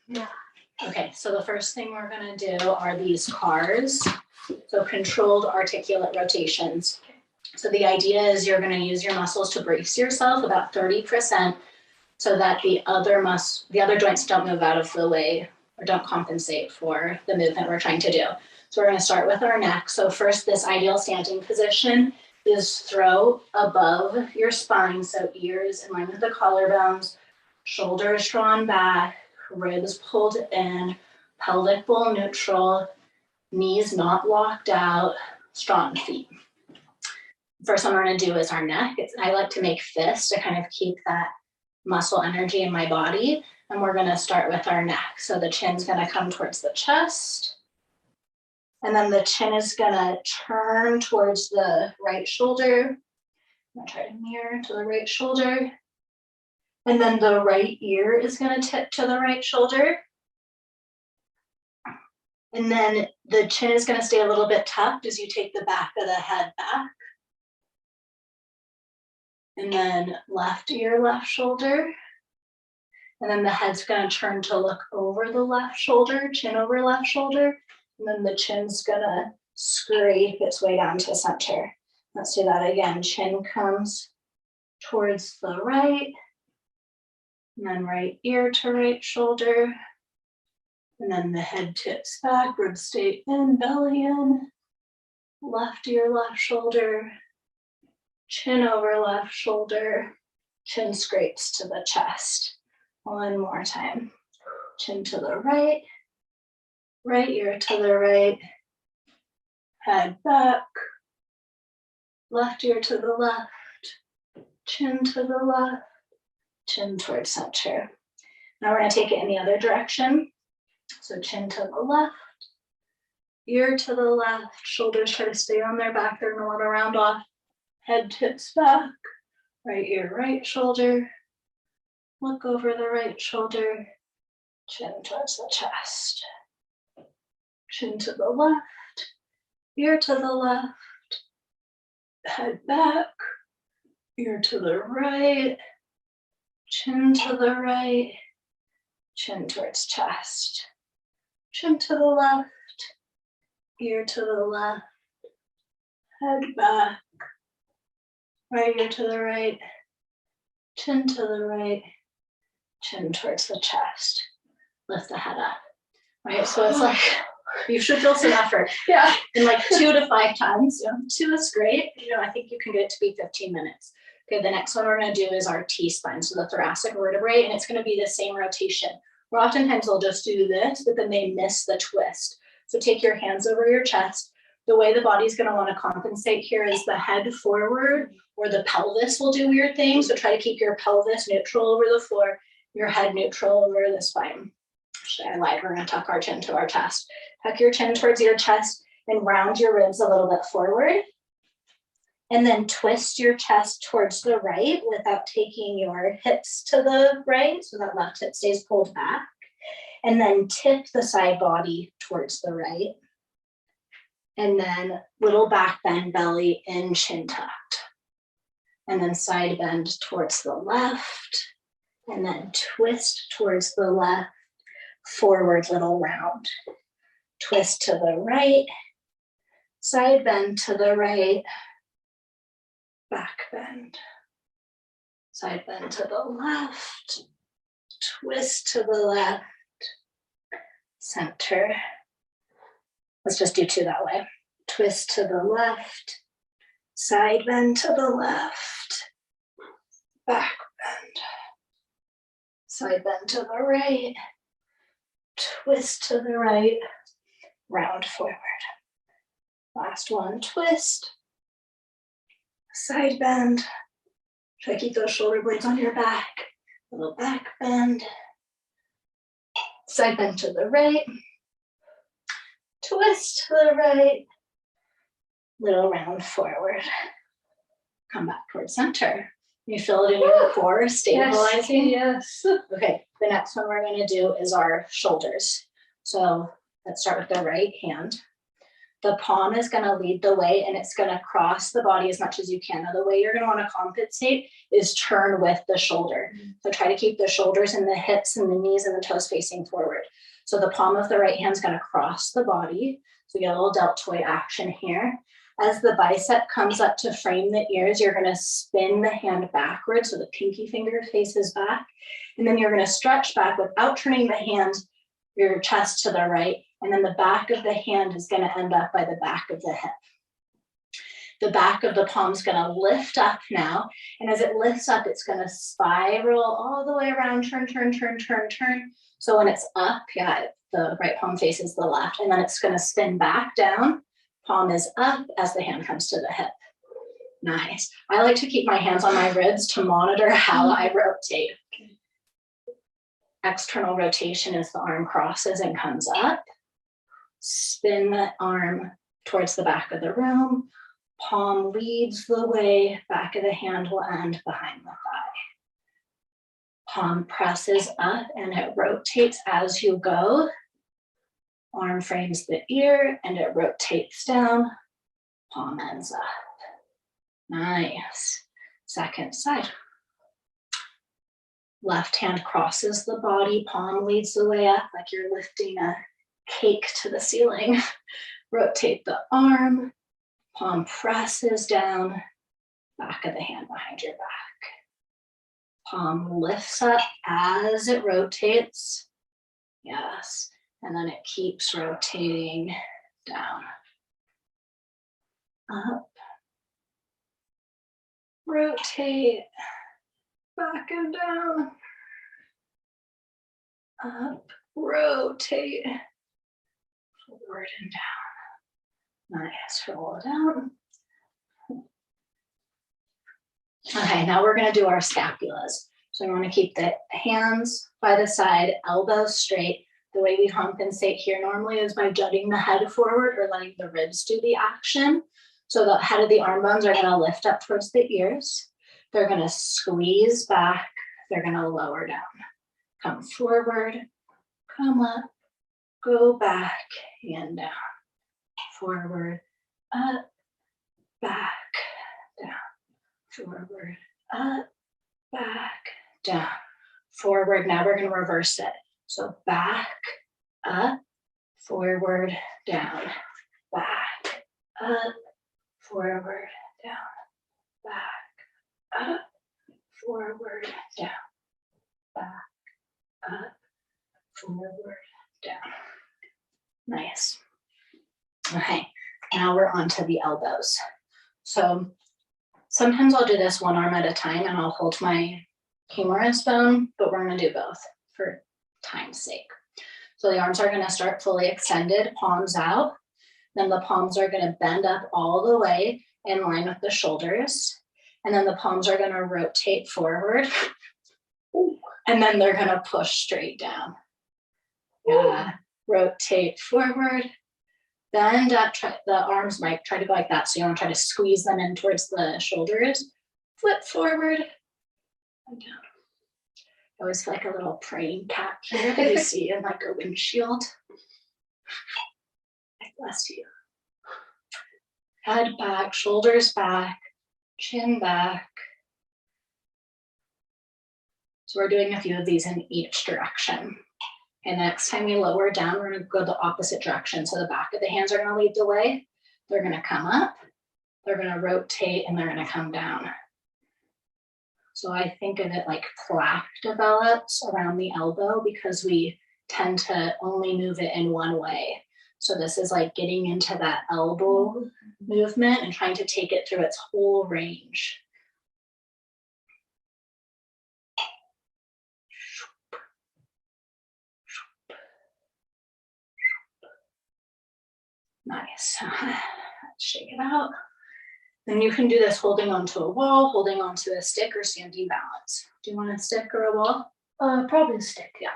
Yeah. Okay, so the first thing we're gonna do are these CARs, so controlled articulate rotations. So the idea is you're gonna use your muscles to brace yourself about 30% so that the other joints don't move out of the way or don't compensate for the movement we're trying to do. So we're gonna start with our neck. So first, this ideal standing position is throw above your spine, so ears in line with the collarbones, shoulders drawn back, ribs pulled in, pelvic bowl neutral, knees not locked out, strong feet. First one we're gonna do is our neck. I like to make fists to kind of keep that muscle energy in my body. And we're gonna start with our neck. So the chin's gonna come towards the chest. And then the chin is gonna turn towards the right shoulder. I'm gonna try to mirror to the right shoulder. And then the right ear is gonna tip to the right shoulder. And then the chin is gonna stay a little bit tucked as you take the back of the head back. And then left ear, left shoulder. And then the head's gonna turn to look over the left shoulder, chin over left shoulder. And then the chin's gonna scrape its way down to center. Let's do that again. Chin comes towards the right. And then right ear to right shoulder. And then the head tips back, ribs stay in, belly in. Left ear, left shoulder. Chin over left shoulder. Chin scrapes to the chest. One more time. Chin to the right. Right ear to the right. Head back. Left ear to the left. Chin to the left. Chin towards center. Now we're going to take it in the other direction. So chin to the left. Ear to the left. Shoulders try to stay on their back. They're going to want to round off. Head tips back. Right ear, right shoulder. Look over the right shoulder. Chin towards the chest. Chin to the left. Ear to the left. Head back. Ear to the right. Chin to the right. Chin towards chest. Chin to the left. Ear to the left. Head back. Right ear to the right. Chin to the right. Chin towards the chest. Lift the head up. Right, so it's like, you should feel some effort. Yeah. And like 2 to 5 times. 2 is great. I think you can get it to be 15 minutes. Okay, the next one we're gonna do is our T-spine, so the thoracic vertebrae, and it's gonna be the same rotation. Where oftentimes they'll just do this, but then they miss the twist. So take your hands over your chest. The way the body's gonna wanna compensate here is the head forward, or the pelvis will do weird things. So try to keep your pelvis neutral over the floor, your head neutral over the spine. Actually, I lied, we're gonna tuck our chin to our chest. Tuck your chin towards your chest and round your ribs a little bit forward. And then twist your chest towards the right without taking your hips to the right, so that left hip stays pulled back. And then tip the side body towards the right. And then little back bend, belly in, chin tucked. And then side bend towards the left. And then twist towards the left, forward little round. Twist to the right, side bend to the right, back bend. Side bend to the left, twist to the left, center. Let's just do 2 that way. Twist to the left, side bend to the left, back bend. Side bend to the right, twist to the right, round forward. Last one, twist, side bend. Try to keep those shoulder blades on your back. Little back bend. Side bend to the right, twist to the right, little round forward. Come back towards center. You feel it in your core, stabilizing? Yes. Okay, the next one we're going to do is our shoulders. So let's start with the right hand. The palm is going to lead the way and it's going to cross the body as much as you can. Now, the way you're going to want to compensate is turn with the shoulder. So try to keep the shoulders and the hips and the knees and the toes facing forward. So the palm of the right hand is going to cross the body. So you get a little deltoid action here. As the bicep comes up to frame the ears, you're going to spin the hand backwards. So the pinky finger faces back. And then you're going to stretch back without turning the hand, your chest to the right. And then the back of the hand is going to end up by the back of the hip. The back of the palm is going to lift up now. And as it lifts up, it's going to spiral all the way around, turn, turn, turn, turn, turn. So when it's up, yeah, the right palm faces the left. And then it's going to spin back down. Palm is up as the hand comes to the hip. Nice. I like to keep my hands on my ribs to monitor how I rotate. External rotation is the arm crosses and comes up. Spin the arm towards the back of the room. Palm leads the way. Back of the hand will end behind the thigh. Palm presses up and it rotates as you go. Arm frames the ear and it rotates down. Palm ends up. Nice. Second side. Left hand crosses the body. Palm leads the way up like you're lifting a cake to the ceiling. Rotate the arm. Palm presses down. Back of the hand behind your back. Palm lifts up as it rotates. Yes. And then it keeps rotating down. Up. Rotate. Back and down. Up. Rotate. Forward and down. Nice. Roll down. Okay, now we're going to do our scapulas. So we want to keep the hands by the side, elbows straight. The way we compensate here normally is by jutting the head forward or letting the ribs do the action. So the head of the arm bones are going to lift up towards the ears. They're going to squeeze back. They're going to lower down. Come forward, come up, go back and down. Forward, up, back, down. Forward, up, back, down. Forward. Now we're going to reverse it. So back, up, forward, down, back, up, forward, down, back, up, forward, down, back, up, forward, down. Nice. Okay, now we're on to the elbows. So sometimes I'll do this one arm at a time and I'll hold my humerus bone, but we're going to do both for time's sake. So the arms are going to start fully extended, palms out. Then the palms are going to bend up all the way in line with the shoulders. And then the palms are going to rotate forward. And then they're going to push straight down. Yeah. Rotate forward. Bend up. The arms might try to go like that. So you want to try to squeeze them in towards the shoulders. Flip forward. And down. I always feel like a little praying cat here that you see in like a windshield. Bless you. Head back, shoulders back, chin back. So we're doing a few of these in each direction. And next time we lower down, we're going to go the opposite direction. So the back of the hands are going to lead the way. They're going to come up, they're going to rotate, and they're going to come down. So I think of it like plaque develops around the elbow because we tend to only move it in one way. So this is like getting into that elbow movement and trying to take it through its whole range. Nice. Let's shake it out. Then you can do this holding onto a wall, holding onto a stick, or standing balance. Do you want a stick or a wall? Probably a stick, yeah.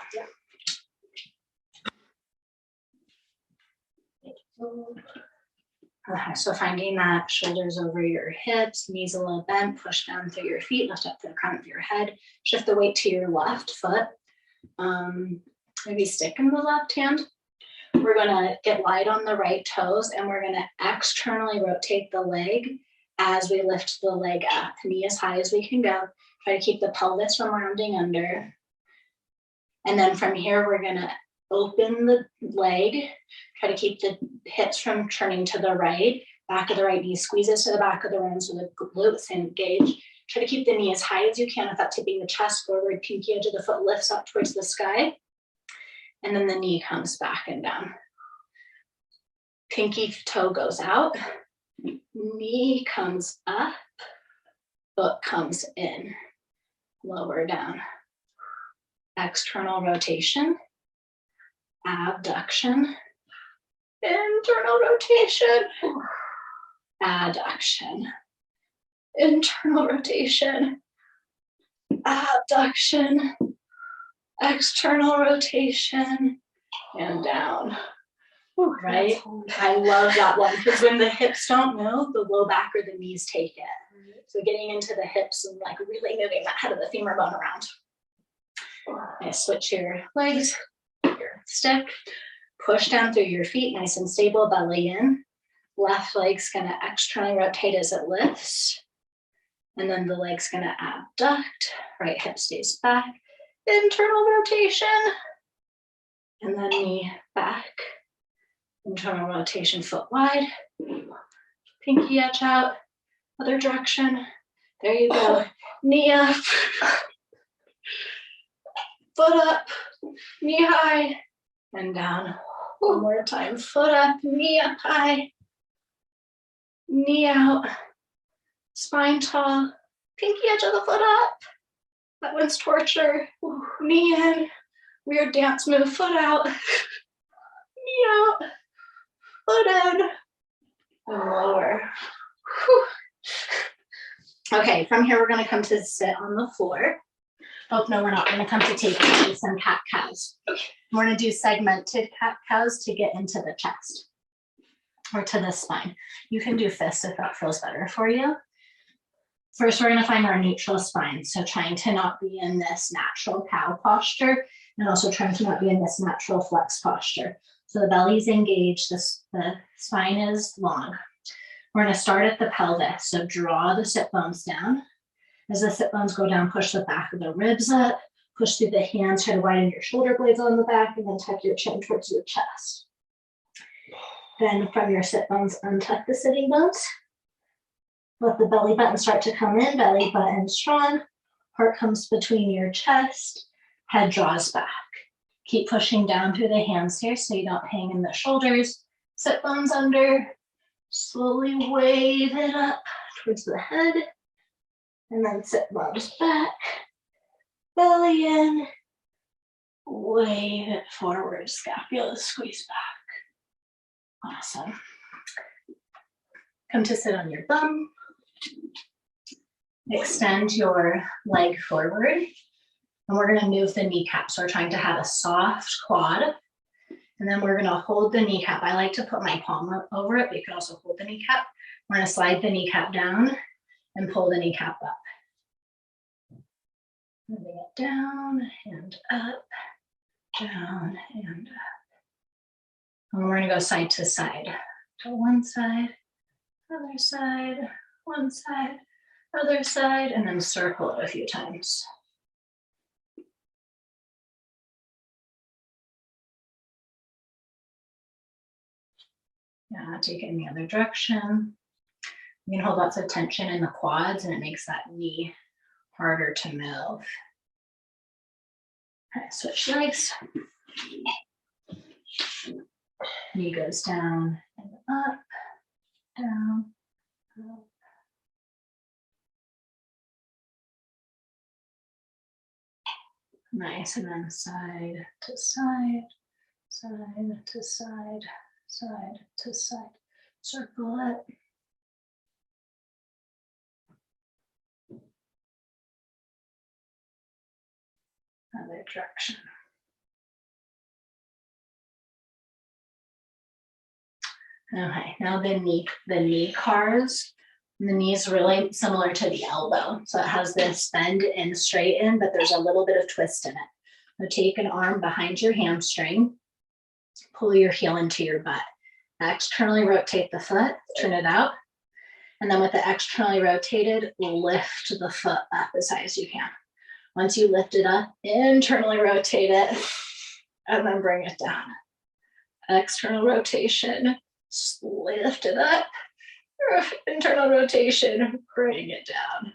Okay, so finding that shoulders over your hips, knees a little bent, push down through your feet, lift up the crown of your head, shift the weight to your left foot. Maybe stick in the left hand. We're gonna get light on the right toes and we're gonna externally rotate the leg as we lift the leg up, knee as high as we can go. Try to keep the pelvis from rounding under. And then from here, we're gonna open the leg, try to keep the hips from turning to the right, back of the right knee squeezes to the back of the ribs so the glutes engage. Try to keep the knee as high as you can without tipping the chest forward, pinky edge of the foot lifts up towards the sky. And then the knee comes back and down. Pinky toe goes out, knee comes up, foot comes in, lower down. External rotation, abduction, internal rotation, adduction, internal rotation, abduction, external rotation, and down. Ooh, right? I love that one because when the hips don't move, the low back or the knees take it. So getting into the hips and like really moving that head of the femur bone around. Nice, switch your legs, your stick, push down through your feet, nice and stable, belly in. Left leg's gonna externally rotate as it lifts. And then the leg's gonna abduct, right hip stays back, internal rotation. And then knee back, internal rotation, foot wide, pinky edge out, other direction. There you go, knee up. Foot up, knee high, and down. One more time, foot up, knee up high, knee out, spine tall, pinky edge of the foot up. That one's torture. Knee in, weird dance move, foot out, knee out, foot in, and lower. Okay, from here we're gonna come to sit on the floor. Oh, no, we're not. We're going to come to taking some cat cows. We're going to do segmented cat cows to get into the chest or to the spine. You can do fists if that feels better for you. First, we're going to find our neutral spine. So trying to not be in this natural cow posture and also trying to not be in this natural flex posture. So the belly's engaged, the spine is long. We're going to start at the pelvis. So draw the sit bones down. As the sit bones go down, push the back of the ribs up, push through the hands, try to widen your shoulder blades on the back, and then tuck your chin towards your chest. Then from your sit bones, untuck the sitting bones. Let the belly button start to come in, belly button strong. Heart comes between your chest, head draws back. Keep pushing down through the hands here so you don't hang in the shoulders. Sit bones under, slowly wave it up towards the head. And then sit bones back, belly in, wave it forward, scapula squeeze back. Awesome. Come to sit on your bum. Extend your leg forward. And we're going to move the kneecap. So we're trying to have a soft quad. And then we're going to hold the kneecap. I like to put my palm over it, but you can also hold the kneecap. We're going to slide the kneecap down and pull the kneecap up. Moving it down and up, down and up. And we're going to go side to side. So one side, other side, one side, other side, and then circle it a few times. Yeah, take it in the other direction. You can hold lots of tension in the quads and it makes that knee harder to move. Okay, switch legs. Knee goes down and up, down, up. Nice, and then side to side, side to side, side to side. Circle it. Other direction. Okay, now the knee cars. And the knee is really similar to the elbow. So it has this bend and straighten, but there's a little bit of twist in it. So take an arm behind your hamstring pull your heel into your butt. Externally rotate the foot, turn it out. And then with the externally rotated, lift the foot up as high as you can. Once you lift it up, internally rotate it, and then bring it down. External rotation, lift it up. Internal rotation, bring it down.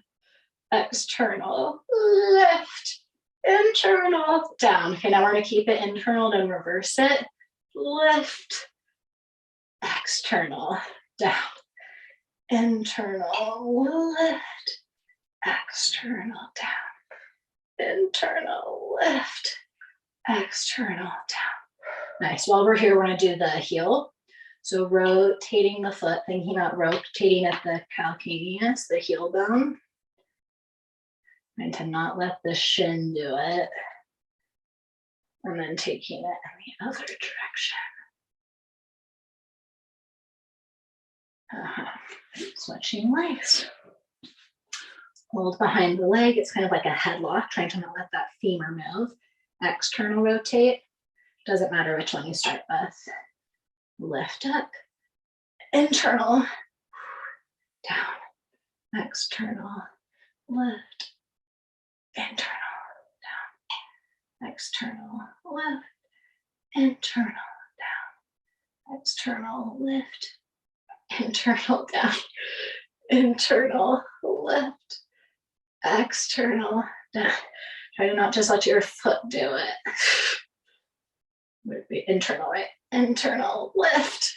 External, lift. Internal, down. Okay, now we're going to keep it internal, then reverse it. Lift. External, down. Internal, lift. External, down. Internal, lift. External, down. Nice. While we're here, we're going to do the heel. So rotating the foot, thinking about rotating at the calcaneus, the heel bone. And to not let the shin do it. And then taking it in the other direction. Switching legs. Hold behind the leg. It's kind of like a headlock, trying to not let that femur move. External rotate. Doesn't matter which one you start with. Lift up. Internal. Down. External. Lift. Internal. Down. External. Lift. Internal. Down. External. Lift. Internal, down. Internal, lift. External, down. Try to not just let your foot do it. Would be internal, right? Internal, lift.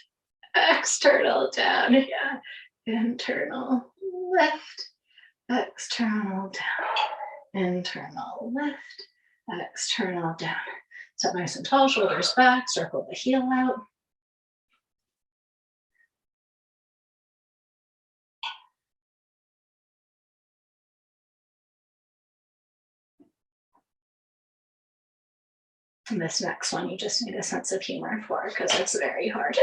External, down. Yeah. Internal, lift. External, down. Internal, lift. External, down. Sit nice and tall, shoulders back, circle the heel out. And this next one, you just need a sense of humor for because it's very hard.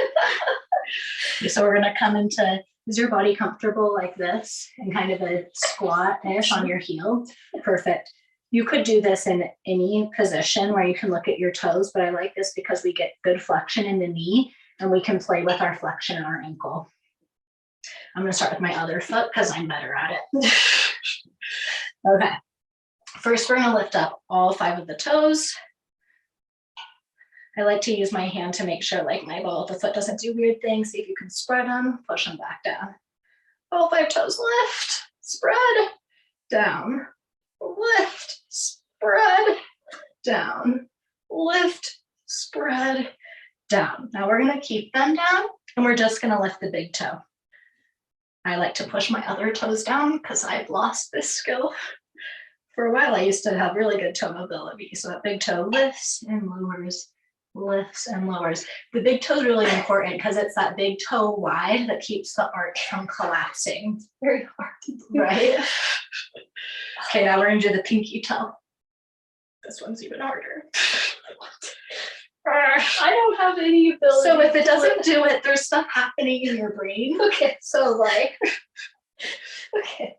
So we're going to come into, is your body comfortable like this and kind of a squat-ish on your heel? Perfect. You could do this in any position where you can look at your toes, but I like this because we get good flexion in the knee and we can play with our flexion in our ankle. I'm going to start with my other foot because I'm better at it. Okay. First, we're going to lift up all 5 of the toes. I like to use my hand to make sure like my ball of the foot doesn't do weird things. See if you can spread them, push them back down. All 5 toes lift, spread, down, lift, spread, down, lift, spread, down. Now we're gonna keep them down and we're just gonna lift the big toe. I like to push my other toes down because I've lost this skill. For a while, I used to have really good toe mobility. So that big toe lifts and lowers, lifts and lowers. The big toe is really important because it's that big toe wide that keeps the arch from collapsing. It's very hard to do, right? Okay, now we're gonna do the pinky toe. This one's even harder. I don't have any ability. So if it doesn't do it, there's stuff happening in your brain. Okay, So like, okay.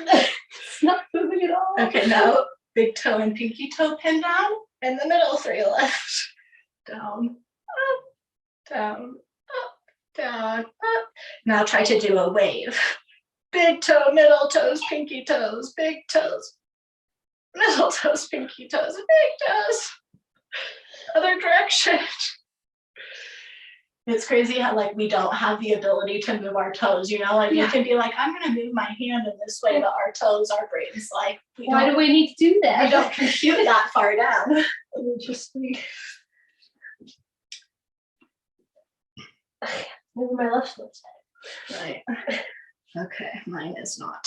It's not moving at all. Okay, now big toe and pinky toe pin down, and the middle 3 left. Down, up, down, up, down, up. Now try to do a wave. Big toe, middle toes, pinky toes, big toes, middle toes, pinky toes, big toes. Other direction. It's crazy how like we don't have the ability to move our toes, you know, like you can be like, I'm gonna move my hand in this way, but our toes, our brains, like Why do we need to do that? we don't compute that far down. Interesting. Maybe my left foot's Right. Okay, mine is not.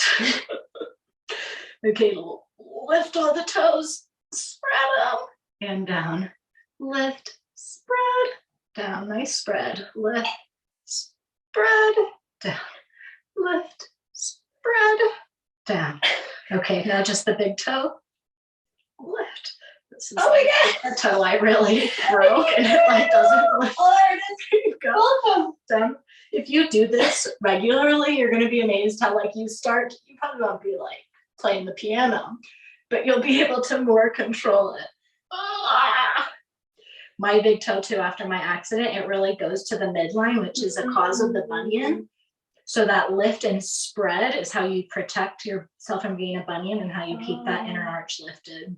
Okay, lift all the toes, spread them, and down. Lift, spread, down. Nice spread. Lift, spread, down. Lift, spread, down. Okay, now just the big toe. Lift. This is the toe I really broke, and it like doesn't lift. Oh, there it is. Go. Done. If you do this regularly, you're going to be amazed how like you probably won't be like playing the piano, but you'll be able to more control it. My big toe too, after my accident, it really goes to the midline, which is the cause of the bunion. So that lift and spread is how you protect yourself from getting a bunion and how you keep that inner arch lifted.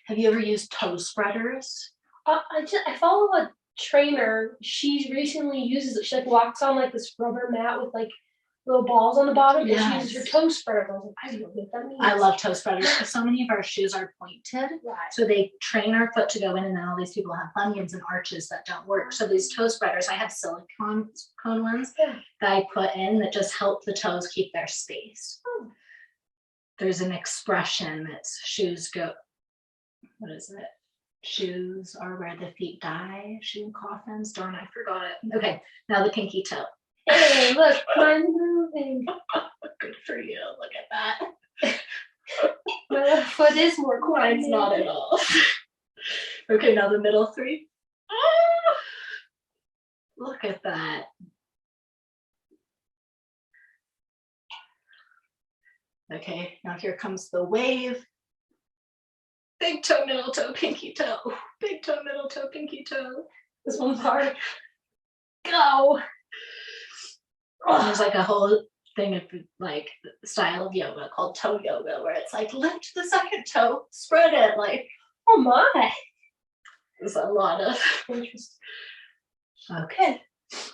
Have you ever used toe spreaders? I follow a trainer. She recently uses it. She like walks on like this rubber mat with like little balls on the bottom, and she uses her toe spreader. I was like, I don't know what that means. I love toe spreaders because so many of our shoes are pointed. Right. So they train our foot to go in, and then all these people have bunions and arches that don't work. So these toe spreaders, I have silicone ones that I put in that just help the toes keep their space. Oh. There's an expression that's shoes go, what is it? Shoes are where the feet die, shoe coffins. Darn, I forgot it. Okay, now the pinky toe. Hey, look, mine's moving. Good for you. Look at that. My left foot is more coordinated. Mine's not at all. Okay, now the middle three. Look at that. Okay, now here comes the wave. Big toe, middle toe, pinky toe. Big toe, middle toe, pinky toe. This one's hard. Go. There's like a whole thing of like style of yoga called toe yoga, where it's like lift the second toe, spread it, like, oh my. There's a lot of Interesting. Okay,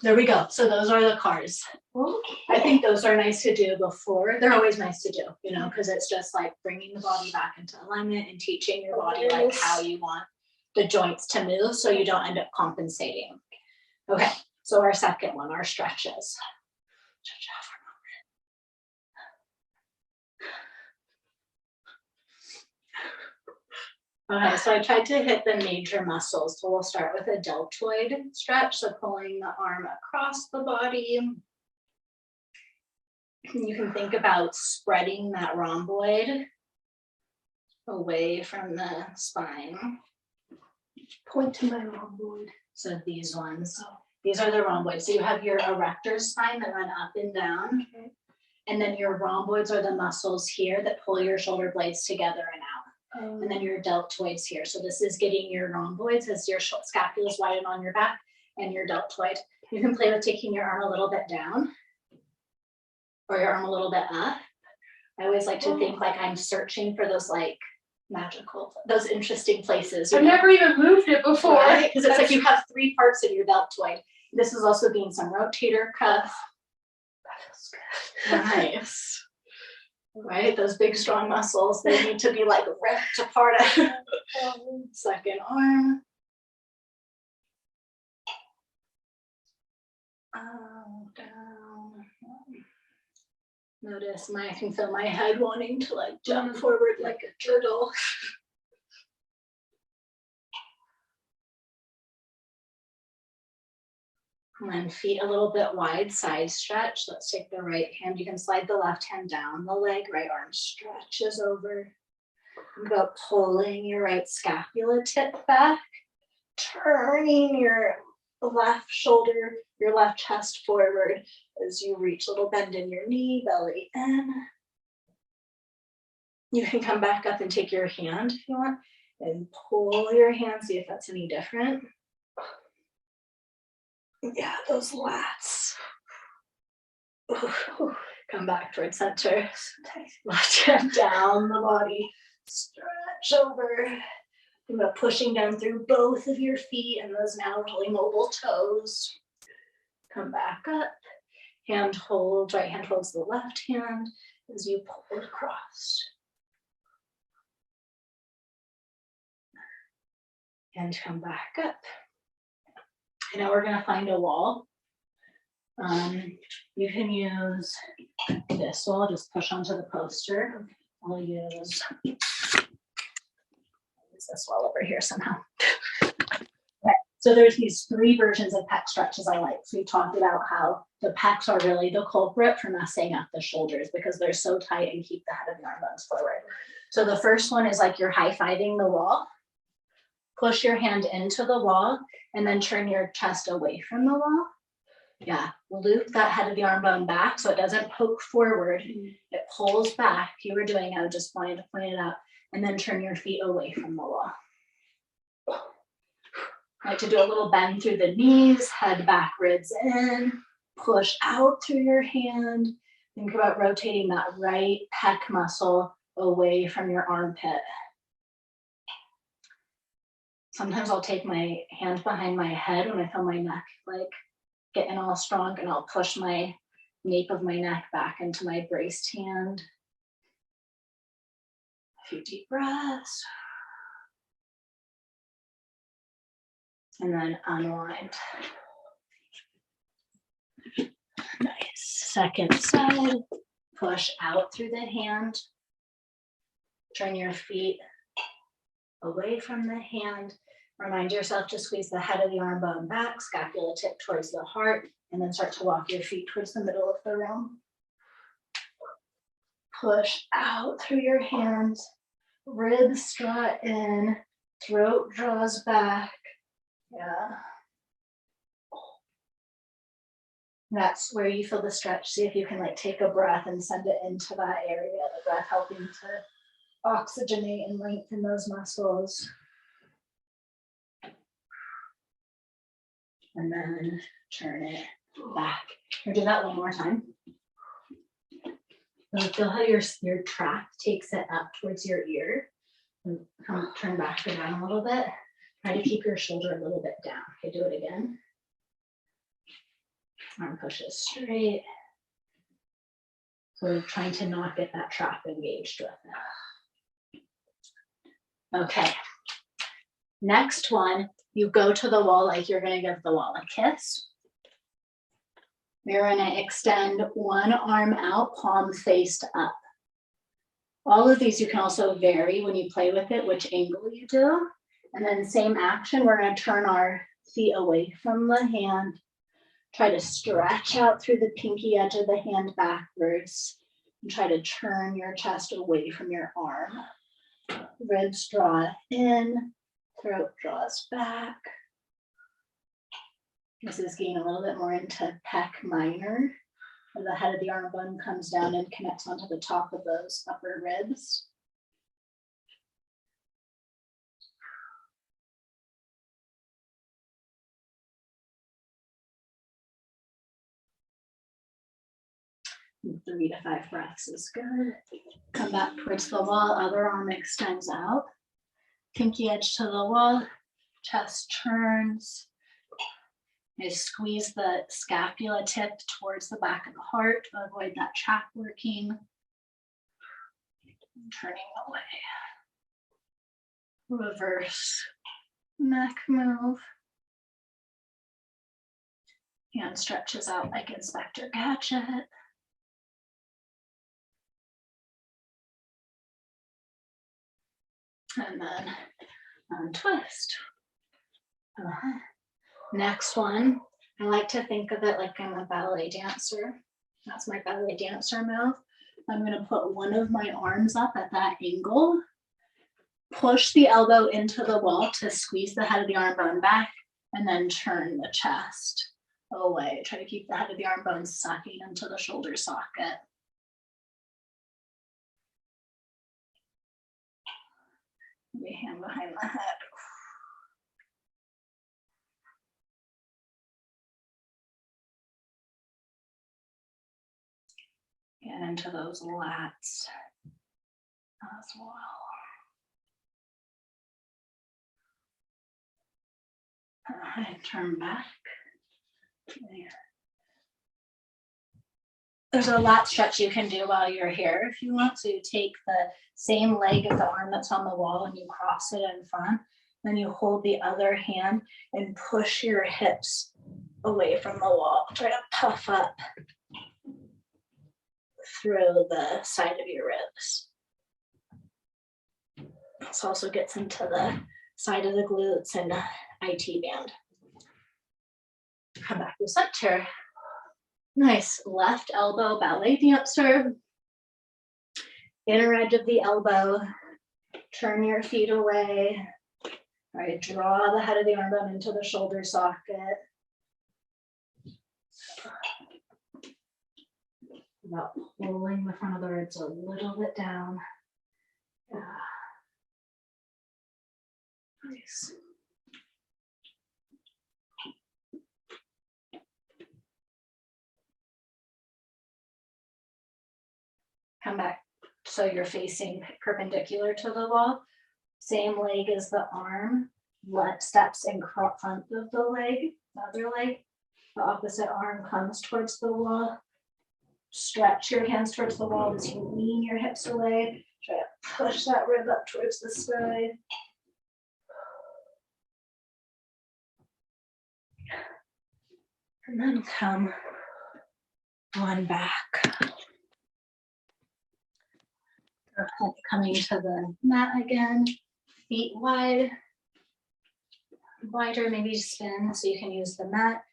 there we go. So those are the cars. Okay. I think those are nice to do before. They're always nice to do, you know, because it's just like bringing the body back into alignment and teaching your body like how you want the joints to move so you don't end up compensating. Okay, so our second one, our stretches. Stretch out for a moment. Okay, so I tried to hit the major muscles. So we'll start with a deltoid stretch. So pulling the arm across the body. You can think about spreading that rhomboid away from the spine. Point to my rhomboid. So these ones. Oh. These are the rhomboids. So you have your erector spine that run up and down. Okay. And then your rhomboids are the muscles here that pull your shoulder blades together and out. And then your deltoids here. So this is getting your rhomboids as your scapula is widen on your back and your deltoid. You can play with taking your arm a little bit down or your arm a little bit up. I always like to think like I'm searching for those like magical, those interesting places. I've never even moved it before. Right? Because it's like you have three parts of your deltoid. This is also being some rotator cuff. That feels good. Nice. Right? Those big strong muscles, they need to be like ripped apart. Second arm. Down. Notice I can feel my head wanting to like jump forward like a turtle. And then feet a little bit wide, side stretch. Let's take the right hand. You can slide the left hand down the leg, right arm stretches over. Think about pulling your right scapula tip back, turning your left shoulder, your left chest forward as you reach a little bend in your knee, belly in. You can come back up and take your hand if you want and pull your hand, see if that's any different. Yeah, those lats. Come back towards center. Left hand down the body. Stretch over. Think about pushing down through both of your feet and those now really mobile toes. Come back up. Hand holds, right hand holds the left hand as you pull it across. And come back up. And now we're going to find a wall. You can use this wall, just push onto the poster. I'll use this wall over here somehow. Okay. So there's these three versions of pec stretches I like. So we talked about how the pecs are really the culprit for messing up the shoulders because they're so tight and keep the head of the arm bones forward. So the first one is like you're high-fiving the wall. Push your hand into the wall and then turn your chest away from the wall. Yeah, loop that head of the arm bone back so it doesn't poke forward. It pulls back. You were doing, I just wanted to point it out. And then turn your feet away from the wall. I like to do a little bend through the knees, head back, ribs in, push out through your hand. Think about rotating that right pec muscle away from your armpit. Sometimes I'll take my hand behind my head when I feel my neck like getting all strong, and I'll push my nape of my neck back into my braced hand. A few deep breaths. And then unwind. Nice. Second side. Push out through the hand. Turn your feet away from the hand. Remind yourself to squeeze the head of the arm bone back, scapula tip towards the heart, and then start to walk your feet towards the middle of the room. Push out through your hands. Ribs strut in. Throat draws back. Yeah. That's where you feel the stretch. See if you can like take a breath and send it into that area. The breath helping to oxygenate and lengthen those muscles. And then turn it back. Or do that one more time. So feel how your track takes it up towards your ear. And turn back or down a little bit. Try to keep your shoulder a little bit down. Okay, do it again. Arm pushes straight. So we're trying to not get that trap engaged with it. Okay. Next one, you go to the wall like you're going to give the wall a kiss. We're going to extend one arm out, palm faced up. All of these you can also vary when you play with it, which angle you do. And then same action, we're going to turn our feet away from the hand. Try to stretch out through the pinky edge of the hand backwards. And try to turn your chest away from your arm. Ribs draw in, throat draws back. This is getting a little bit more into pec minor, where the head of the arm bone comes down and connects onto the top of those upper ribs. And 3 to 5 breaths is good. Come back towards the wall, other arm extends out. Pinky edge to the wall, chest turns. You squeeze the scapula tip towards the back of the heart to avoid that trap working. Turning away. Reverse neck move. Hand stretches out like Inspector Gadget. And then untwist. Next one, I like to think of it like I'm a ballet dancer. That's my ballet dancer move. I'm going to put one of my arms up at that angle, push the elbow into the wall to squeeze the head of the arm bone back, and then turn the chest away. Try to keep the head of the arm bone sucking into the shoulder socket. Maybe hand behind the head. Get into those lats as well. All right, turn back. There's a lat stretch you can do while you're here if you want. So you take the same leg of the arm that's on the wall and you cross it in front. Then you hold the other hand and push your hips away from the wall. Try to puff up through the side of your ribs. This also gets into the side of the glutes and IT band. Come back to center. Nice left elbow ballet dancer. Inner edge of the elbow. Turn your feet away. All right, draw the head of the arm bone into the shoulder socket. About pulling the front of the ribs a little bit down. Yeah. Nice. Come back so you're facing perpendicular to the wall. Same leg as the arm. Left steps in front of the leg, the other leg. The opposite arm comes towards the wall. Stretch your hands towards the wall as you lean your hips away. Try to push that rib up towards the side. And then come on back. Coming to the mat again, feet wide, wider, maybe spin so you can use the mat.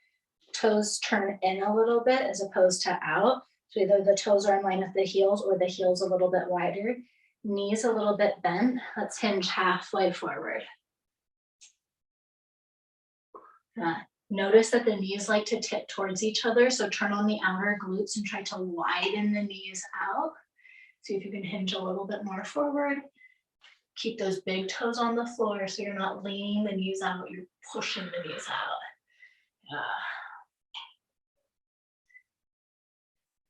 Toes turn in a little bit as opposed to out. So either the toes are in line with the heels or the heels a little bit wider. Knees a little bit bent. Let's hinge halfway forward. Notice that the knees like to tip towards each other. So turn on the outer glutes and try to widen the knees out. See if you can hinge a little bit more forward. Keep those big toes on the floor so you're not leaning the knees out, you're pushing the knees out.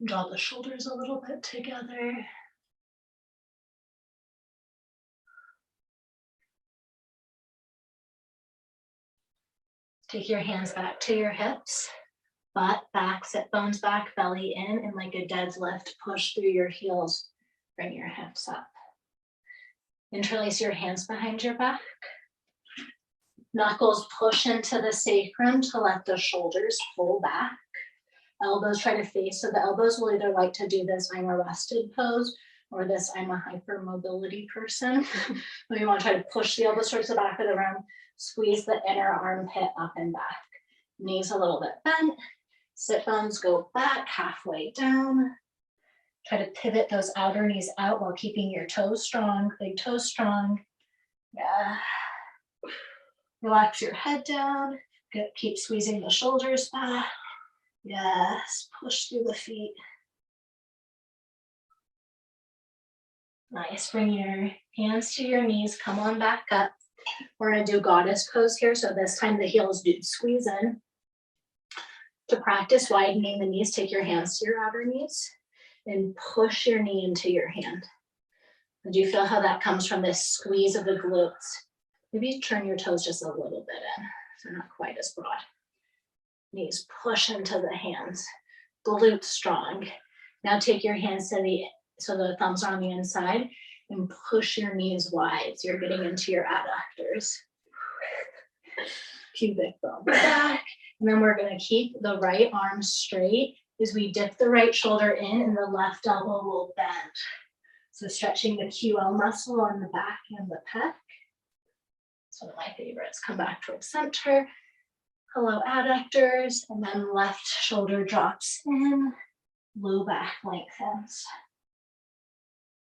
Draw the shoulders a little bit together. Take your hands back to your hips, butt back, sit bones back, belly in, and like a deadlift, push through your heels, bring your hips up. Interlace your hands behind your back. Knuckles push into the sacrum to let the shoulders pull back. Elbows try to face, so the elbows will either like to do this I'm a rested pose or this I'm a hypermobility person. But you want to try to push the elbows towards the back of the room, squeeze the inner armpit up and back. Knees a little bit bent, sit bones go back halfway down. Try to pivot those outer knees out while keeping your toes strong, big toes strong. Yeah. Relax your head down. Good. Keep squeezing the shoulders back. Yes, push through the feet. Nice, bring your hands to your knees, come on back up. We're gonna do goddess pose here, so this time the heels do squeeze in. To practice widening the knees, take your hands to your outer knees and push your knee into your hand. Do you feel how that comes from this squeeze of the glutes? Maybe turn your toes just a little bit in, so they're not quite as broad. Knees push into the hands, glutes strong. Now take your hands to so the thumbs are on the inside and push your knees wide. So you're getting into your adductors. Pubic bone back. And then we're gonna keep the right arm straight as we dip the right shoulder in and the left elbow will bend. So stretching the QL muscle on the back and the pec. It's one of my favorites. Come back towards center. Hello adductors, and then left shoulder drops in, low back lengthens.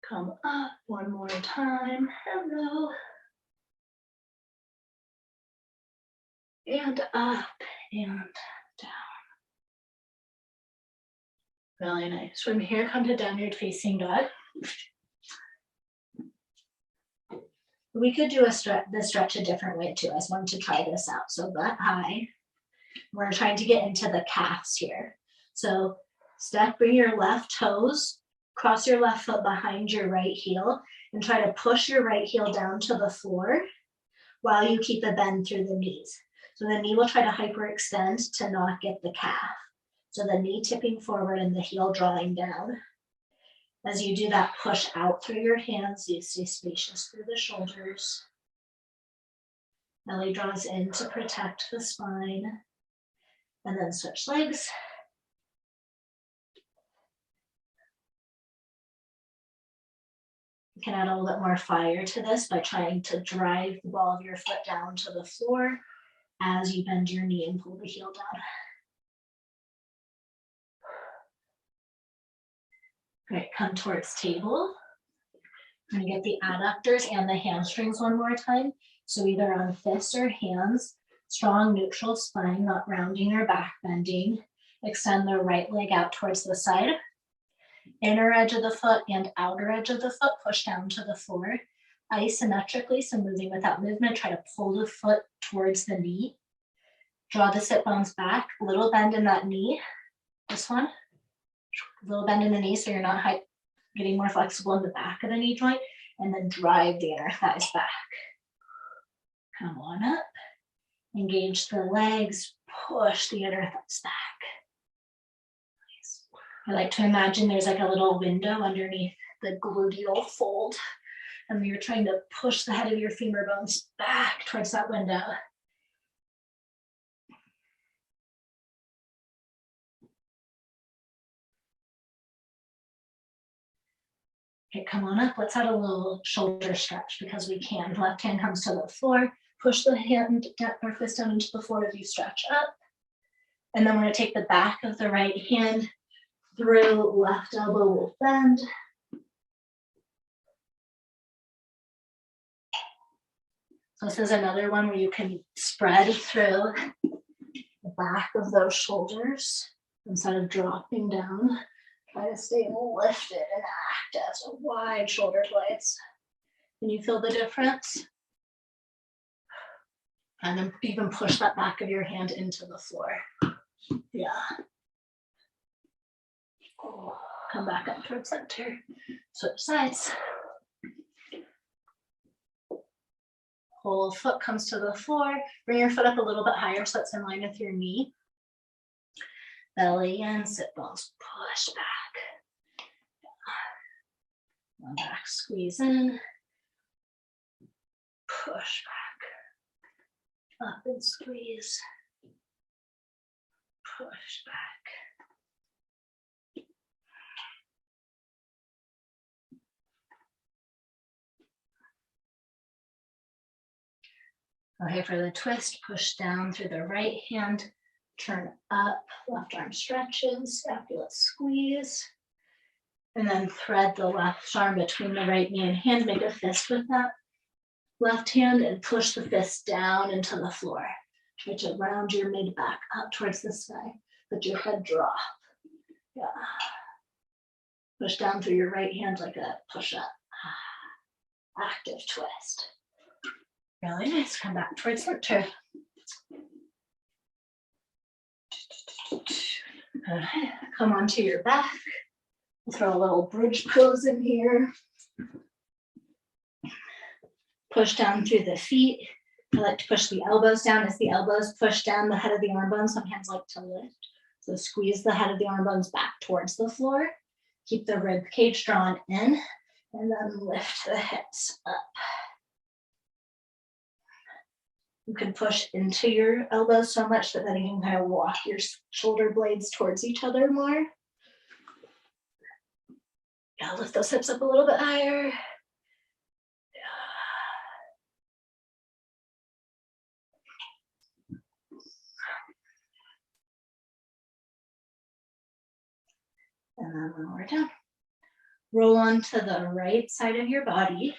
Come up one more time, hello. And up and down. Really nice. From here, come to downward facing dog. We could do the stretch a different way too. I just wanted to try this out. So butt high. We're trying to get into the calves here. So bring your left toes, cross your left foot behind your right heel, and try to push your right heel down to the floor while you keep a bend through the knees. So the knee will try to hyperextend to not get the calf. So the knee tipping forward and the heel drawing down. As you do that, push out through your hands. You stay spacious through the shoulders. Belly draws in to protect the spine. And then switch legs. You can add a little bit more fire to this by trying to drive the ball of your foot down to the floor as you bend your knee and pull the heel down. Great, come towards table. I'm gonna get the adductors and the hamstrings one more time. So either on fists or hands, strong neutral spine, not rounding or back bending. Extend the right leg out towards the side. Inner edge of the foot and outer edge of the foot push down to the floor. Isometrically, so moving without movement, try to pull the foot towards the knee. Draw the sit bones back, little bend in that knee. This one. Little bend in the knee so you're not getting more flexible in the back of the knee joint, and then drive the inner thighs back. Come on up, engage the legs, push the inner thighs back. Nice. I like to imagine there's like a little window underneath the gluteal fold, and you're trying to push the head of your femur bones back towards that window. Okay, come on up. Let's add a little shoulder stretch because we can. Left hand comes to the floor. Push the hand or fist down into the floor as you stretch up. And then we're going to take the back of the right hand through, left elbow will bend. So this is another one where you can spread through the back of those shoulders instead of dropping down. Try to stay lifted and act as a wide shoulder blades. Can you feel the difference? And then even push that back of your hand into the floor. Yeah. Oh, come back up towards center. Switch sides. Whole foot comes to the floor. Bring your foot up a little bit higher so it's in line with your knee. Belly in, sit bones, push back. One back, squeeze in. Push back. Up and squeeze. Push back. Okay, for the twist, push down through the right hand, turn up, left arm stretches, scapula squeeze, and then thread the left arm between the right knee and hand, make a fist with that left hand and push the fist down into the floor. Try to round your mid back up towards the sky, let your head drop. Yeah. Push down through your right hand like a push up. Active twist. Really nice. Come back towards center. Come onto your back. We'll throw a little bridge pose in here. Push down through the feet. I like to push the elbows down. As the elbows push down the head of the arm bones, some hands like to lift. So squeeze the head of the arm bones back towards the floor. Keep the rib cage drawn in, and then lift the hips up. You can push into your elbows so much that then you can kind of walk your shoulder blades towards each other more. Yeah, lift those hips up a little bit higher. And then when we're done, roll onto the right side of your body.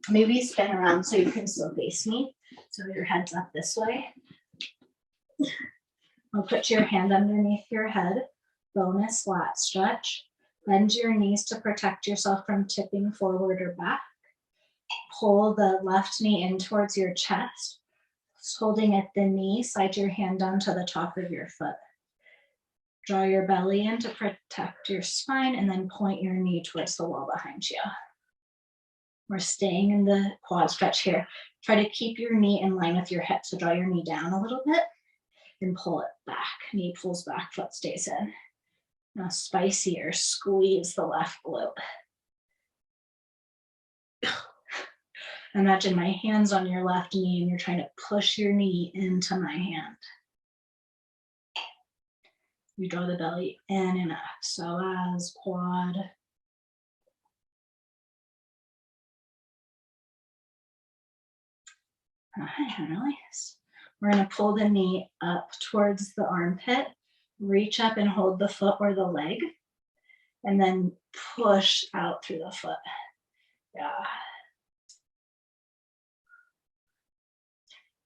Maybe spin around so you can still face me. So your head's up this way. I'll put your hand underneath your head. Bonus lat stretch. Bend your knees to protect yourself from tipping forward or back. Pull the left knee in towards your chest. Just holding at the knee, slide your hand down to the top of your foot. Draw your belly in to protect your spine and then point your knee towards the wall behind you. We're staying in the quad stretch here. Try to keep your knee in line with your hip. So draw your knee down a little bit and pull it back. Knee pulls back, foot stays in. Now spicier, squeeze the left glute. Imagine my hand's on your left knee and you're trying to push your knee into my hand. You draw the belly in and up. Psoas, quad. Nice. We're going to pull the knee up towards the armpit, reach up and hold the foot or the leg, and then push out through the foot. Yeah.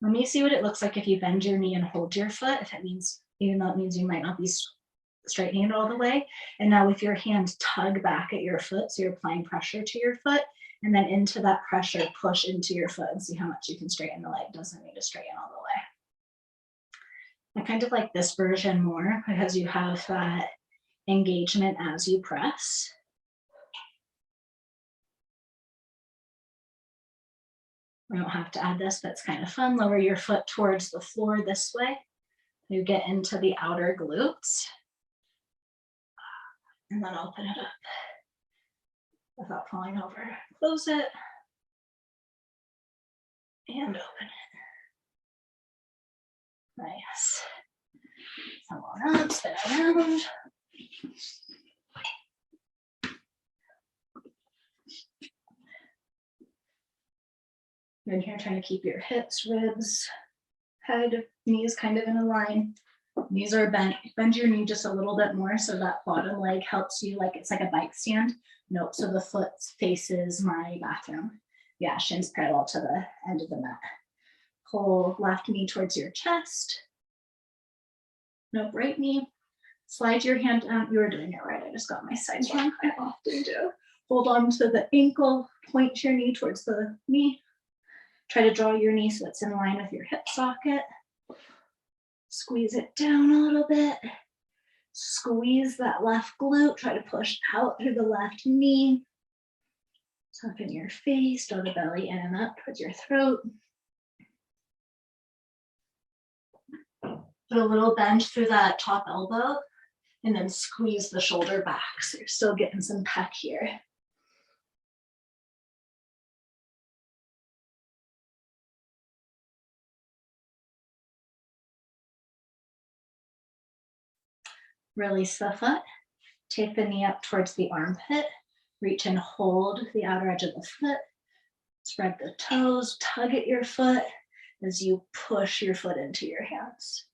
Let me see what it looks like if you bend your knee and hold your foot, if it means, even though it means you might not be straightening it all the way. And now with your hand, tug back at your foot, so you're applying pressure to your foot. And then into that pressure, push into your foot and see how much you can straighten the leg. Doesn't need to straighten all the way. I kind of like this version more because you have that engagement as you press. We don't have to add this, but it's kind of fun. Lower your foot towards the floor this way. You get into the outer glutes. And then open it up without falling over. Close it and open it. Nice. Come on up, spin around. You're in here trying to keep your hips, ribs, head, knees kind of in a line. Knees are bent. Bend your knee just a little bit more so that bottom leg helps you, like it's like a bike stand. Nope, so the foot faces my bathroom. Yeah, shins parallel to the end of the mat. Pull left knee towards your chest. Nope, right knee. Slide your hand down. You were doing it right. I just got my sides wrong. I often do. Hold on to the ankle. Point your knee towards the knee. Try to draw your knee so it's in line with your hip socket. Squeeze it down a little bit. Squeeze that left glute. Try to push out through the left knee. Soften your face. Draw the belly in and up towards your throat. Put a little bend through that top elbow and then squeeze the shoulder back. So you're still getting some pec here. Release the foot. Take the knee up towards the armpit. Reach and hold the outer edge of the foot. Spread the toes. Tug at your foot as you push your foot into your hands.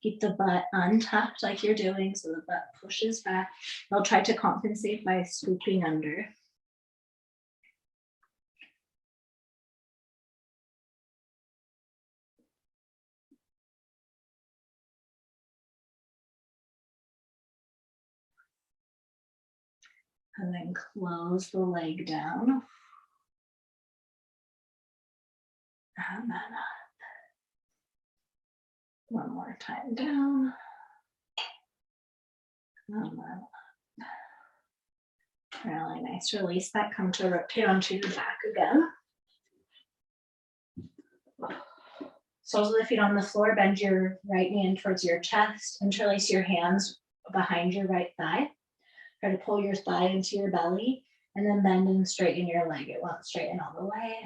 Keep the butt untucked like you're doing so the butt pushes back. I'll try to compensate by scooping under. And then close the leg down. And then up. One more time down. And then up. Really nice. Release that. Come to rotate onto your back again. Soles of the feet on the floor. Bend your right knee in towards your chest. Interlace your hands behind your right thigh. Try to pull your thigh into your belly and then bend and straighten your leg. It won't straighten all the way.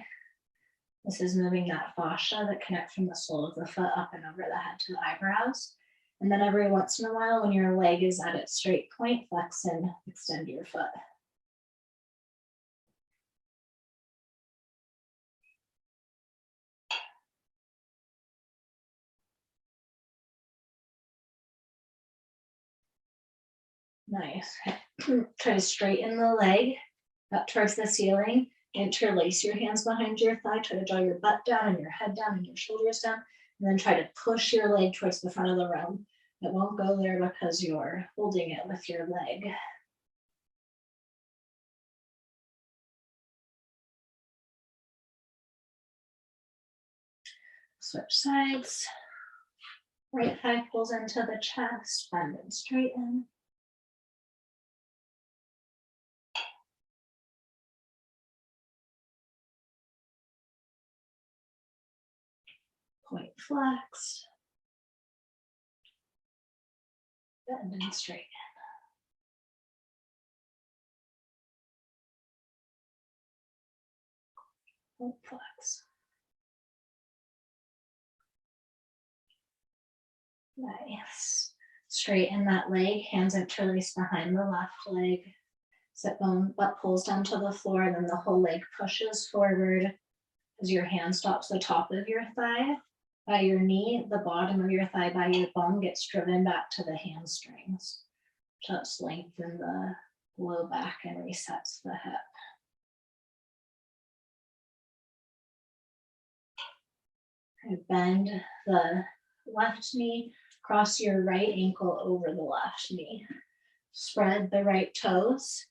This is moving that fascia that connects from the sole of the foot up and over the head to the eyebrows. And then every once in a while, when your leg is at its straight point, flex and extend your foot. Nice. Try to straighten the leg up towards the ceiling. Interlace your hands behind your thigh. Try to draw your butt down and your head down and your shoulders down. And then try to push your leg towards the front of the room. It won't go there because you're holding it with your leg. Switch sides. Right thigh pulls into the chest. Bend and straighten. Point flex. Bend and straighten. Point flex. Nice. Straighten that leg, hands interlace behind the left leg. Sit bone, butt pulls down to the floor, and then the whole leg pushes forward as your hand stops the top of your thigh. By your knee, the bottom of your thigh by your bum gets driven back to the hamstrings. Just lengthen the low back and resets the hip. And bend the left knee, cross your right ankle over the left knee. Spread the right toes.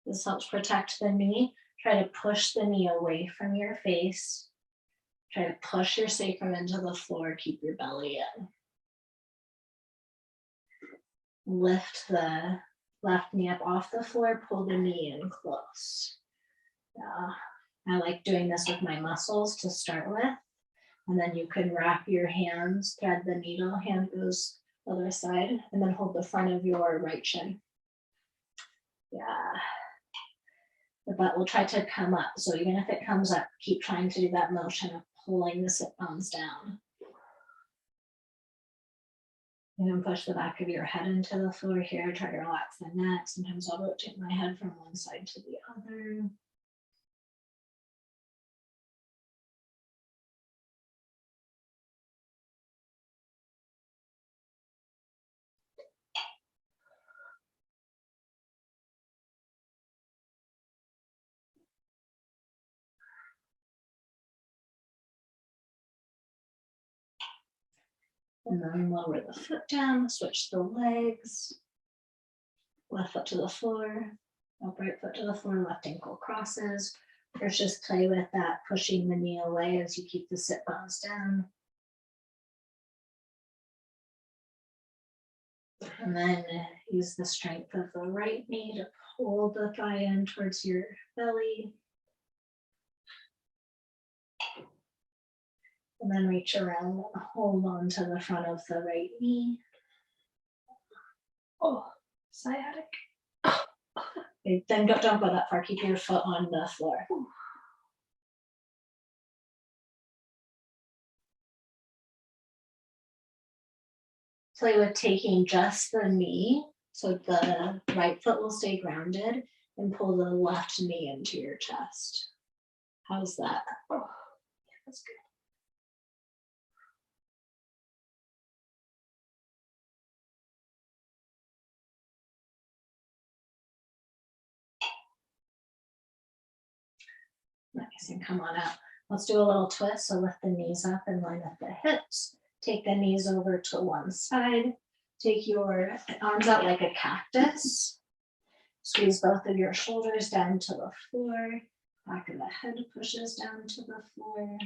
This helps protect the knee. Try to push the knee away from your face. Try to push your sacrum into the floor. Keep your belly in. lift the left knee up off the floor, pull the knee in close. Yeah, I like doing this with my muscles to start with. And then you can wrap your hands, thread the needle, hand goes other side, and then hold the front of your right shin. Yeah. The butt will try to come up. So even if it comes up, keep trying to do that motion of pulling the sit bones down. And then push the back of your head into the floor here. Try to relax the neck. Sometimes I'll rotate my head from one side to the other. And then lower the foot down, switch the legs. Left foot to the floor, right foot to the floor, left ankle crosses. First, just play with that, pushing the knee away as you keep the sit bones down. And then use the strength of the right knee to pull the thigh in towards your belly. And then reach around and hold on to the front of the right knee. Oh, sciatic. Okay, then don't go that far. Keep your foot on the floor. Play with taking just the knee, so the right foot will stay grounded, and pull the left knee into your chest. How's that? Oh, yeah, that's good. Nice, and come on out. Let's do a little twist. So lift the knees up and line up the hips. Take the knees over to one side. Take your arms out like a cactus. Squeeze both of your shoulders down to the floor. Back of the head pushes down to the floor.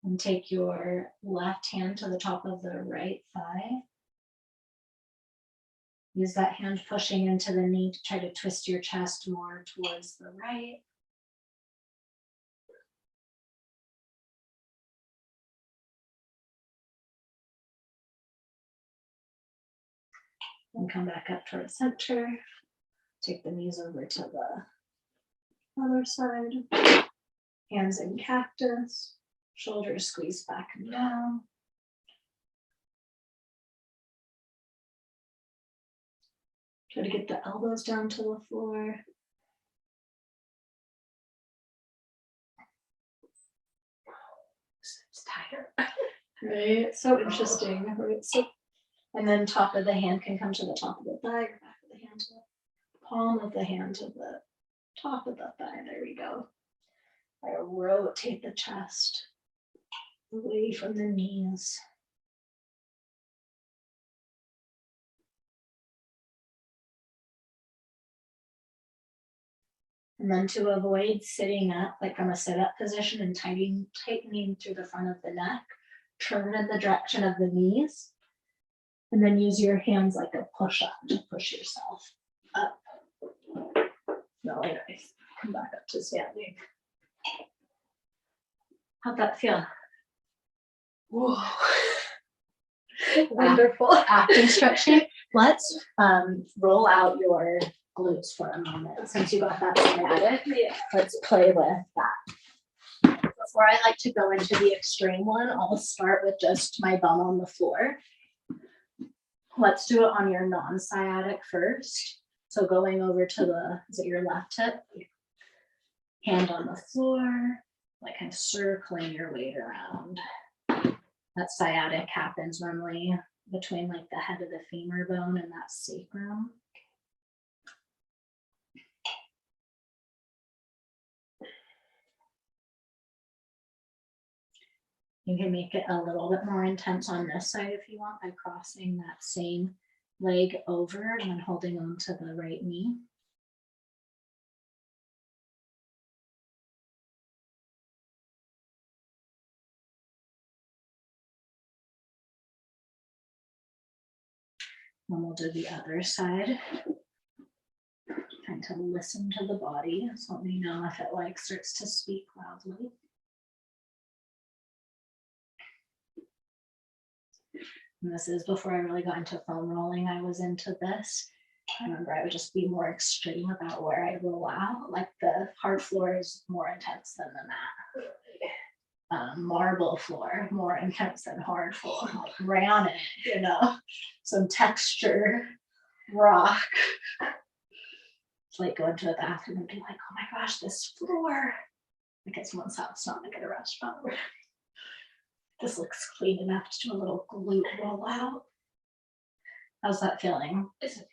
And take your left hand to the top of the right thigh. Use that hand pushing into the knee to try to twist your chest more towards the right. And come back up towards center. Take the knees over to the other side. Hands in cactus. Shoulders squeeze back and down. Try to get the elbows down to the floor. It's tired. Right, so interesting. Right, so, and then top of the hand can come to the top of the thigh, or back of the hand to the palm of the hand to the top of the thigh. There we go. I rotate the chest away from the knees. And then to avoid sitting up, like from a sit-up position and tightening through the front of the neck, turn in the direction of the knees. And then use your hands like a push-up to push yourself up. Really nice. Come back up to standing. How'd that feel? Whoa. Wonderful. Active stretching. Let's roll out your glutes for a moment. Since you got that sciatic, let's play with that. Before I like to go into the extreme one, I'll start with just my bum on the floor. Let's do it on your non-sciatic first. So going over to is it your left hip? Hand on the floor, like kind of circling your weight around. That sciatic happens normally between like the head of the femur bone and that sacrum. You can make it a little bit more intense on this side if you want by crossing that same leg over and then holding on to the right knee. Then we'll do the other side. Trying to listen to the body. So let me know if it like starts to speak loudly. And this is before I really got into foam rolling. I was into this. I remember I would just be more extreme about where I roll out. Like the hard floor is more intense than the mat. Marble floor, more intense than hard floor. Like granite, you know, some texture, rock. It's like going to a bathroom and be like, oh my gosh, this floor. Like it's someone's house, not like at a restaurant. This looks clean enough to do a little glute rollout. How's that feeling? It's okay.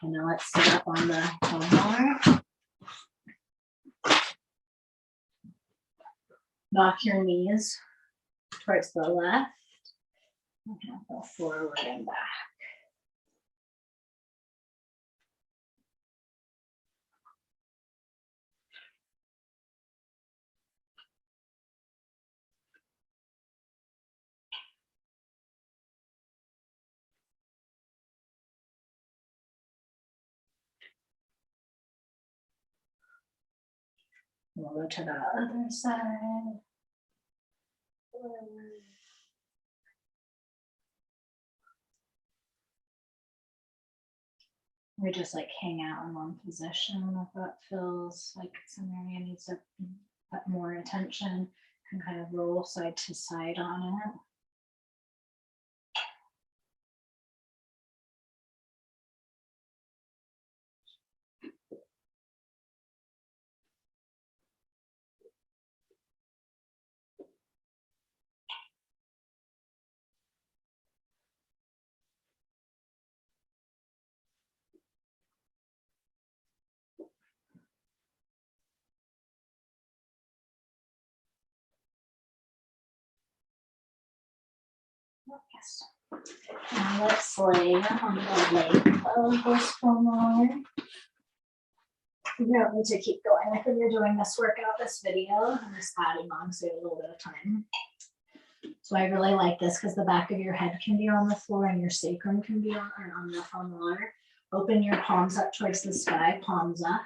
And now let's sit up on the foam roller. Knock your knees towards the left. Okay, go forward and back. We'll go to the other side. We just like hang out in one position if that feels like some area needs to put more attention. Can kind of roll side to side on it. Yes. Now let's lay on the leg of this foam roller. You don't need to keep going. Like when you're doing this workout, this video, I'm just adding on so you have a little bit of time. So I really like this because the back of your head can be on the floor and your sacrum can be on the foam roller. Open your palms up towards the sky, palms up.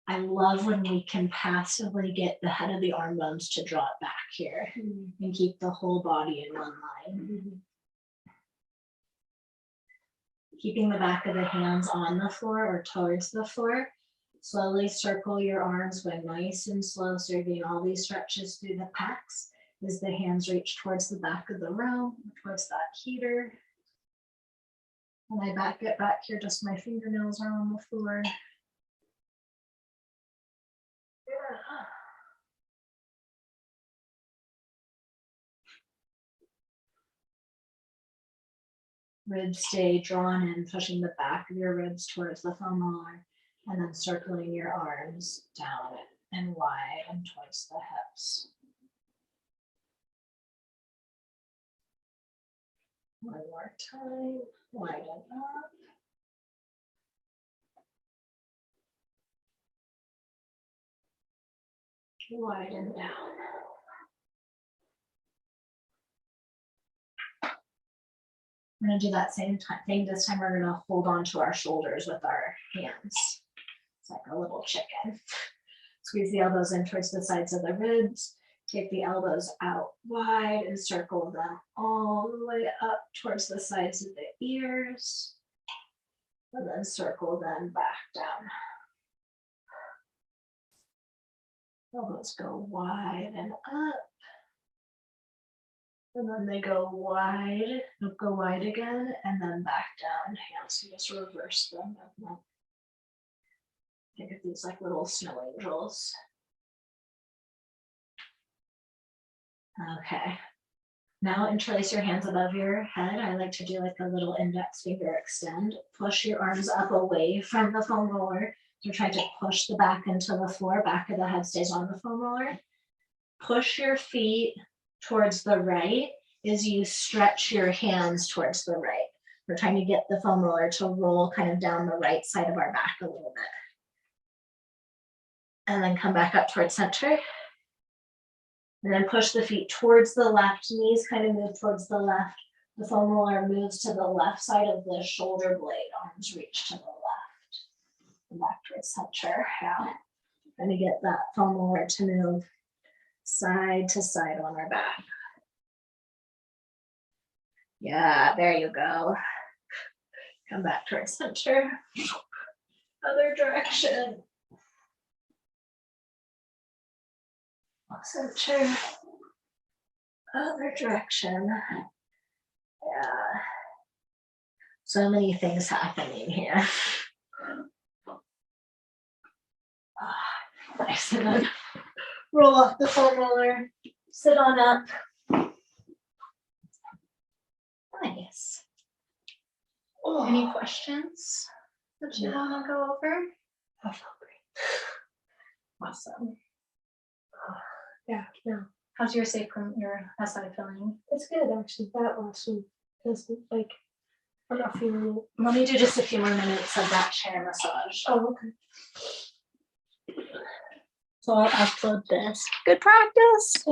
I love when we can passively get the head of the arm bones to draw it back here and keep the whole body in one line. Keeping the back of the hands on the floor or towards the floor. Slowly circle your arms, go nice and slow, so you're getting all these stretches through the pecs as the hands reach towards the back of the row, towards that heater. When I get back here, just my fingernails are on the floor. Ribs stay drawn in, pushing the back of your ribs towards the foam roller, and then circling your arms down and wide and towards the hips. One more time, widen up. Widen down. We're going to do that same thing. This time we're going to hold on to our shoulders with our hands. It's like a little chicken. Squeeze the elbows in towards the sides of the ribs. Take the elbows out wide and circle them all the way up towards the sides of the ears. And then circle them back down. Elbows go wide and up. And then they go wide again, and then back down. Hands, so just reverse them. Think of these like little snow angels. Okay. Now interlace your hands above your head. I like to do like a little index finger extend. Push your arms up away from the foam roller. You're trying to push the back into the floor. Back of the head stays on the foam roller. Push your feet towards the right as you stretch your hands towards the right. We're trying to get the foam roller to roll kind of down the right side of our back a little bit. And then come back up towards center. And then push the feet towards the left, knees kind of move towards the left. The foam roller moves to the left side of the shoulder blade, arms reach to the left. And back towards center. Yeah. Trying to get that foam roller to move side to side on our back. Yeah, there you go. Come back towards center. Other direction. Center. Other direction. Yeah. So many things happening here. Nice. And then roll off the foam roller. Sit on up. Nice. Oh. Any questions that you want to go over? I felt great. Awesome. Yeah, no. How's your sacrum, your SI feeling? It's good actually. That last one is like I'm not feeling it. Let me do just a few more minutes of that chair massage. Oh, okay. So I'll upload this. Good practice.